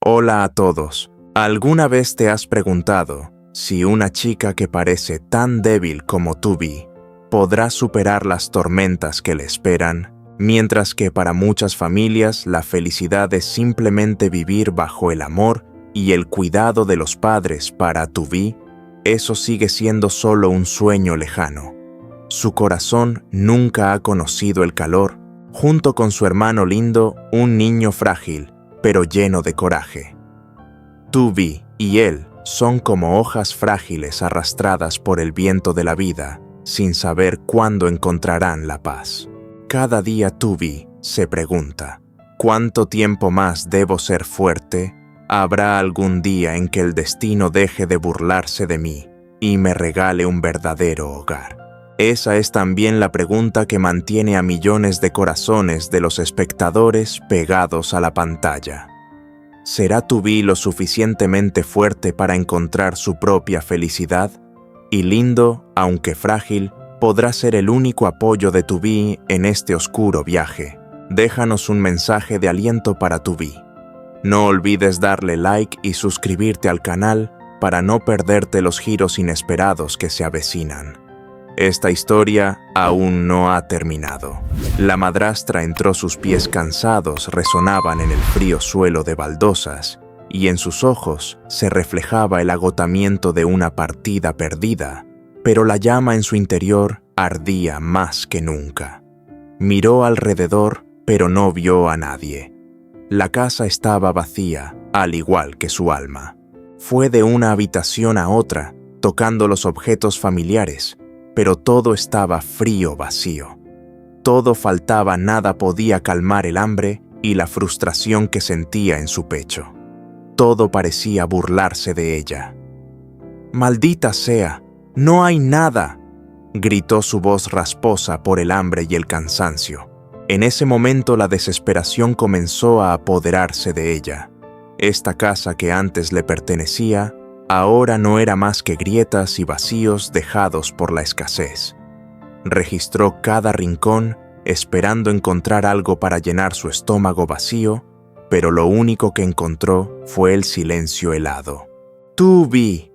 Hola a todos. ¿Alguna vez te has preguntado si una chica que parece tan débil como Tubi podrá superar las tormentas que le esperan, mientras que para muchas familias la felicidad es simplemente vivir bajo el amor y el cuidado de los padres? Para Tubi, eso sigue siendo solo un sueño lejano. Su corazón nunca ha conocido el calor, junto con su hermano lindo, un niño frágil, pero lleno de coraje. Tubi y él son como hojas frágiles arrastradas por el viento de la vida, sin saber cuándo encontrarán la paz. Cada día Tubi se pregunta, ¿cuánto tiempo más debo ser fuerte? ¿Habrá algún día en que el destino deje de burlarse de mí y me regale un verdadero hogar? Esa es también la pregunta que mantiene a millones de corazones de los espectadores pegados a la pantalla. ¿Será Tubi lo suficientemente fuerte para encontrar su propia felicidad? Y Lindo, aunque frágil, podrá ser el único apoyo de Tubi en este oscuro viaje. Déjanos un mensaje de aliento para Tubi. No olvides darle like y suscribirte al canal para no perderte los giros inesperados que se avecinan. Esta historia aún no ha terminado. La madrastra entró, sus pies cansados resonaban en el frío suelo de baldosas, y en sus ojos se reflejaba el agotamiento de una partida perdida, pero la llama en su interior ardía más que nunca. Miró alrededor, pero no vio a nadie. La casa estaba vacía, al igual que su alma. Fue de una habitación a otra, tocando los objetos familiares, pero todo estaba frío, vacío. Todo faltaba, nada podía calmar el hambre y la frustración que sentía en su pecho. Todo parecía burlarse de ella. «¡Maldita sea! ¡No hay nada!», gritó su voz rasposa por el hambre y el cansancio. En ese momento la desesperación comenzó a apoderarse de ella. Esta casa que antes le pertenecía, ahora no era más que grietas y vacíos dejados por la escasez. Registró cada rincón, esperando encontrar algo para llenar su estómago vacío, pero lo único que encontró fue el silencio helado. «¡Tubi!»,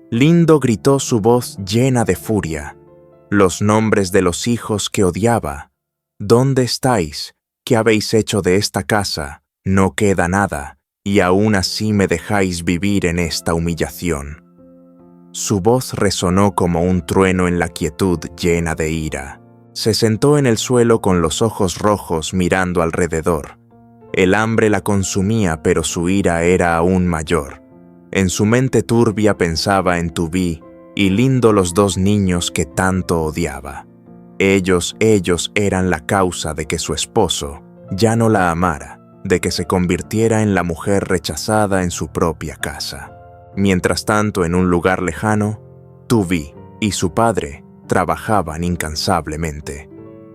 Lindo gritó, su voz llena de furia. Los nombres de los hijos que odiaba. «¿Dónde estáis? ¿Qué habéis hecho de esta casa? No queda nada, y aún así me dejáis vivir en esta humillación». Su voz resonó como un trueno en la quietud llena de ira. Se sentó en el suelo con los ojos rojos mirando alrededor. El hambre la consumía, pero su ira era aún mayor. En su mente turbia pensaba en Tubi y Lindo, los dos niños que tanto odiaba. Ellos eran la causa de que su esposo ya no la amara, de que se convirtiera en la mujer rechazada en su propia casa. Mientras tanto, en un lugar lejano, Tubi y su padre trabajaban incansablemente.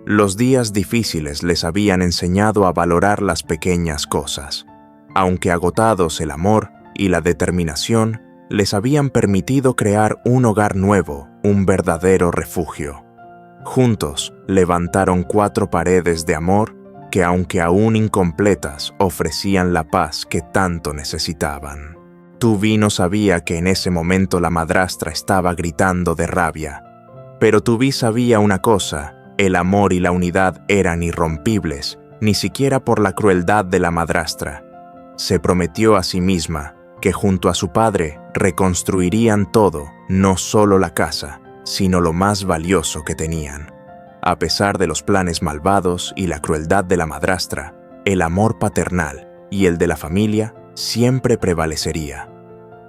Los días difíciles les habían enseñado a valorar las pequeñas cosas. Aunque agotados, el amor y la determinación les habían permitido crear un hogar nuevo, un verdadero refugio. Juntos levantaron 4 paredes de amor que, aunque aún incompletas, ofrecían la paz que tanto necesitaban. Tubi no sabía que en ese momento la madrastra estaba gritando de rabia, pero Tubi sabía una cosa: el amor y la unidad eran irrompibles, ni siquiera por la crueldad de la madrastra. Se prometió a sí misma que junto a su padre reconstruirían todo, no solo la casa, sino lo más valioso que tenían. A pesar de los planes malvados y la crueldad de la madrastra, el amor paternal y el de la familia siempre prevalecería.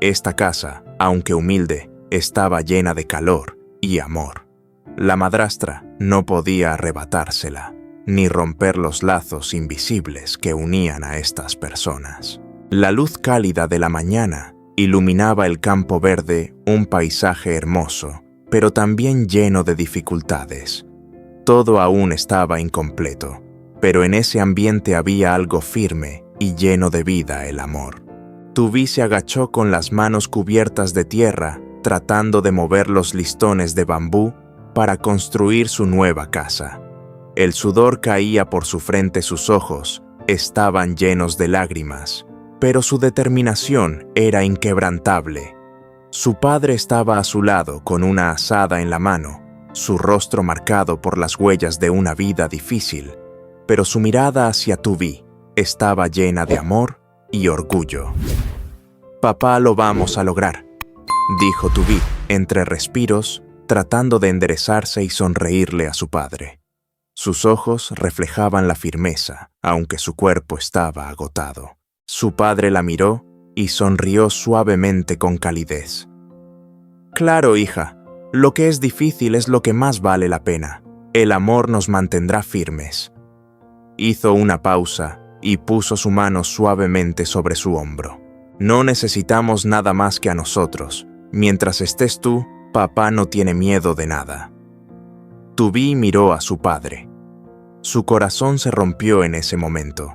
Esta casa, aunque humilde, estaba llena de calor y amor. La madrastra no podía arrebatársela, ni romper los lazos invisibles que unían a estas personas. La luz cálida de la mañana iluminaba el campo verde, un paisaje hermoso, pero también lleno de dificultades. Todo aún estaba incompleto, pero en ese ambiente había algo firme y lleno de vida: el amor. Tubi se agachó con las manos cubiertas de tierra, tratando de mover los listones de bambú para construir su nueva casa. El sudor caía por su frente, sus ojos estaban llenos de lágrimas. pero su determinación era inquebrantable. Su padre estaba a su lado con una azada en la mano, su rostro marcado por las huellas de una vida difícil, pero su mirada hacia Tubí estaba llena de amor y orgullo. «Papá, lo vamos a lograr», dijo Tubí entre respiros, tratando de enderezarse y sonreírle a su padre. Sus ojos reflejaban la firmeza, aunque su cuerpo estaba agotado. Su padre la miró y sonrió suavemente con calidez. «Claro, hija, lo que es difícil es lo que más vale la pena. El amor nos mantendrá firmes». Hizo una pausa y puso su mano suavemente sobre su hombro. «No necesitamos nada más que a nosotros. Mientras estés tú, papá no tiene miedo de nada». Tubí miró a su padre. Su corazón se rompió en ese momento.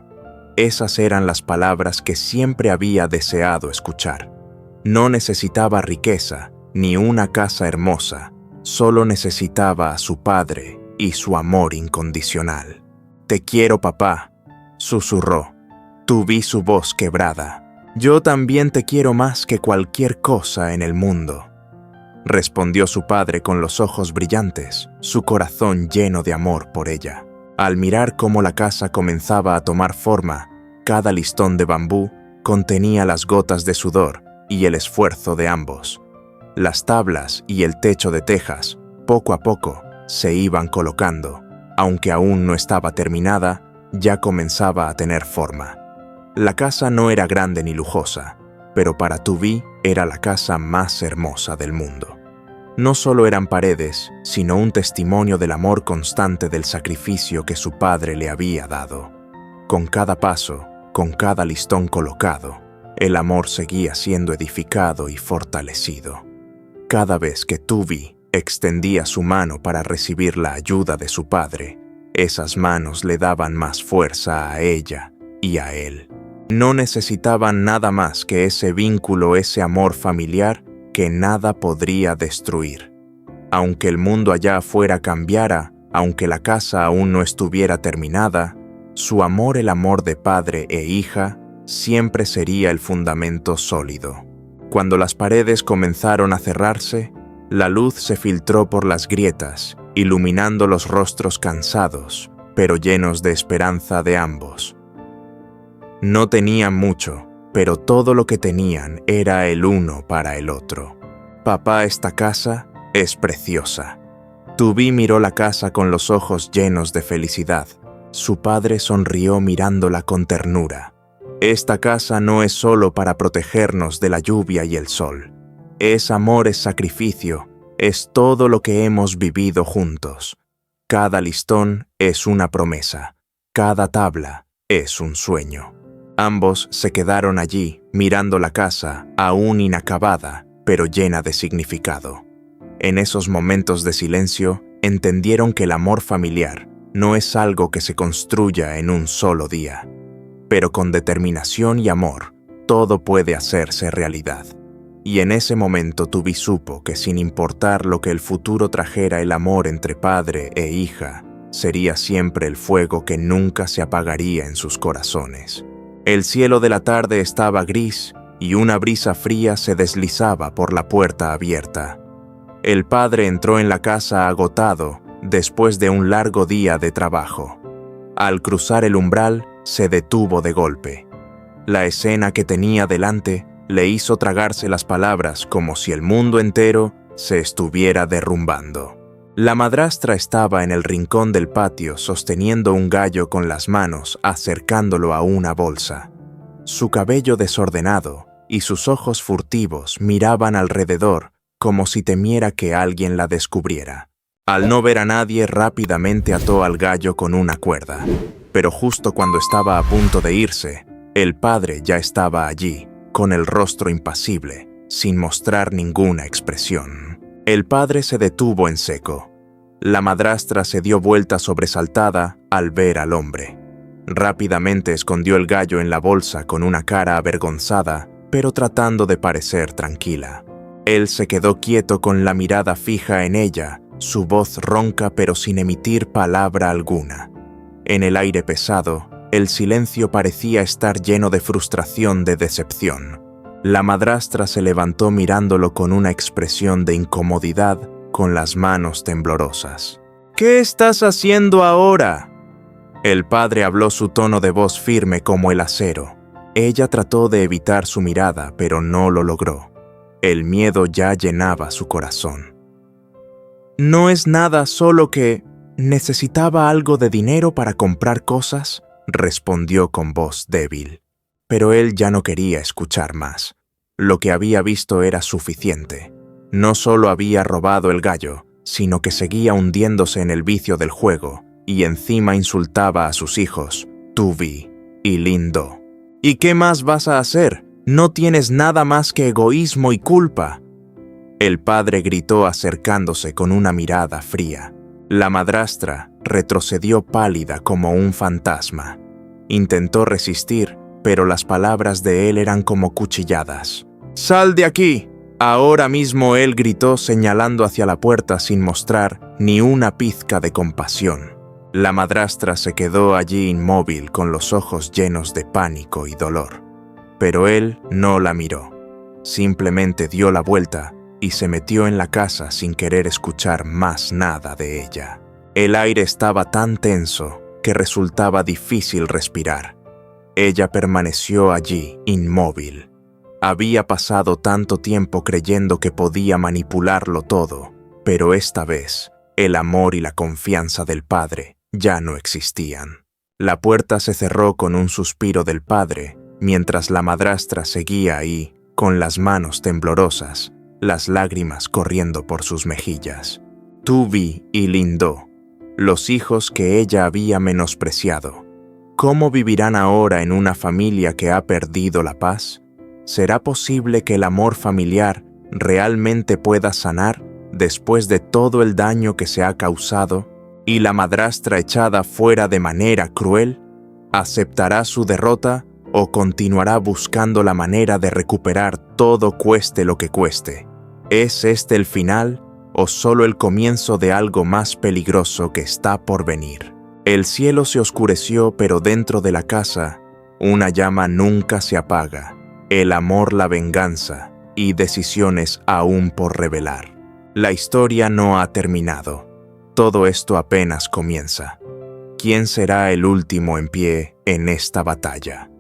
Esas eran las palabras que siempre había deseado escuchar. No necesitaba riqueza ni una casa hermosa, solo necesitaba a su padre y su amor incondicional. «Te quiero, papá», susurró. Tubí su voz quebrada. «Yo también te quiero más que cualquier cosa en el mundo», respondió su padre con los ojos brillantes, su corazón lleno de amor por ella. Al mirar cómo la casa comenzaba a tomar forma, cada listón de bambú contenía las gotas de sudor y el esfuerzo de ambos. Las tablas y el techo de tejas, poco a poco, se iban colocando. Aunque aún no estaba terminada, ya comenzaba a tener forma. La casa no era grande ni lujosa, pero para Tubí era la casa más hermosa del mundo. No solo eran paredes, sino un testimonio del amor constante del sacrificio que su padre le había dado. Con cada paso, con cada listón colocado, el amor seguía siendo edificado y fortalecido. Cada vez que Tubí extendía su mano para recibir la ayuda de su padre, esas manos le daban más fuerza a ella y a él. No necesitaban nada más que ese vínculo, ese amor familiar que nada podría destruir. Aunque el mundo allá afuera cambiara, aunque la casa aún no estuviera terminada, su amor, el amor de padre e hija, siempre sería el fundamento sólido. Cuando las paredes comenzaron a cerrarse, la luz se filtró por las grietas, iluminando los rostros cansados, pero llenos de esperanza de ambos. No tenían mucho, pero todo lo que tenían era el uno para el otro. «Papá, esta casa es preciosa». Tubí miró la casa con los ojos llenos de felicidad. Su padre sonrió mirándola con ternura. «Esta casa no es solo para protegernos de la lluvia y el sol. Es amor, es sacrificio, es todo lo que hemos vivido juntos. Cada listón es una promesa, cada tabla es un sueño». Ambos se quedaron allí, mirando la casa, aún inacabada, pero llena de significado. En esos momentos de silencio, entendieron que el amor familiar no es algo que se construya en un solo día, pero con determinación y amor, todo puede hacerse realidad. Y en ese momento Tubí supo que sin importar lo que el futuro trajera, el amor entre padre e hija sería siempre el fuego que nunca se apagaría en sus corazones. El cielo de la tarde estaba gris y una brisa fría se deslizaba por la puerta abierta. El padre entró en la casa agotado después de un largo día de trabajo. Al cruzar el umbral, se detuvo de golpe. La escena que tenía delante le hizo tragarse las palabras como si el mundo entero se estuviera derrumbando. La madrastra estaba en el rincón del patio sosteniendo un gallo con las manos, acercándolo a una bolsa. Su cabello desordenado y sus ojos furtivos miraban alrededor como si temiera que alguien la descubriera. Al no ver a nadie, rápidamente ató al gallo con una cuerda. Pero justo cuando estaba a punto de irse, el padre ya estaba allí, con el rostro impasible, sin mostrar ninguna expresión. El padre se detuvo en seco. La madrastra se dio vuelta sobresaltada al ver al hombre. Rápidamente escondió el gallo en la bolsa con una cara avergonzada, pero tratando de parecer tranquila. Él se quedó quieto con la mirada fija en ella, su voz ronca pero sin emitir palabra alguna. En el aire pesado, El silencio parecía estar lleno de frustración, de decepción. La madrastra se levantó mirándolo con una expresión de incomodidad, con las manos temblorosas. «¿Qué estás haciendo ahora?». El padre habló, su tono de voz firme como el acero. Ella trató de evitar su mirada, pero no lo logró. El miedo ya llenaba su corazón. «No es nada, solo que necesitaba algo de dinero para comprar cosas», respondió con voz débil. Pero él ya no quería escuchar más. Lo que había visto era suficiente. No solo había robado el gallo, sino que seguía hundiéndose en el vicio del juego, y encima insultaba a sus hijos, Tubi y Lindo. «¿Y qué más vas a hacer? No tienes nada más que egoísmo y culpa». El padre gritó acercándose con una mirada fría. La madrastra retrocedió pálida como un fantasma. Intentó resistir, pero las palabras de él eran como cuchilladas. «¡Sal de aquí!». Ahora mismo, él gritó señalando hacia la puerta sin mostrar ni una pizca de compasión. La madrastra se quedó allí inmóvil con los ojos llenos de pánico y dolor. Pero él no la miró. Simplemente dio la vuelta y se metió en la casa sin querer escuchar más nada de ella. El aire estaba tan tenso que resultaba difícil respirar. Ella permaneció allí, inmóvil. Había pasado tanto tiempo creyendo que podía manipularlo todo, pero esta vez, el amor y la confianza del padre ya no existían. La puerta se cerró con un suspiro del padre, mientras la madrastra seguía ahí, con las manos temblorosas, las lágrimas corriendo por sus mejillas. Tubi y Lindo, los hijos que ella había menospreciado. ¿Cómo vivirán ahora en una familia que ha perdido la paz? ¿Será posible que el amor familiar realmente pueda sanar después de todo el daño que se ha causado? ¿Y la madrastra echada fuera de manera cruel? ¿Aceptará su derrota o continuará buscando la manera de recuperar todo cueste lo que cueste? ¿Es este el final o solo el comienzo de algo más peligroso que está por venir? El cielo se oscureció, pero dentro de la casa, una llama nunca se apaga. El amor, la venganza y decisiones aún por revelar. La historia no ha terminado. Todo esto apenas comienza. ¿Quién será el último en pie en esta batalla?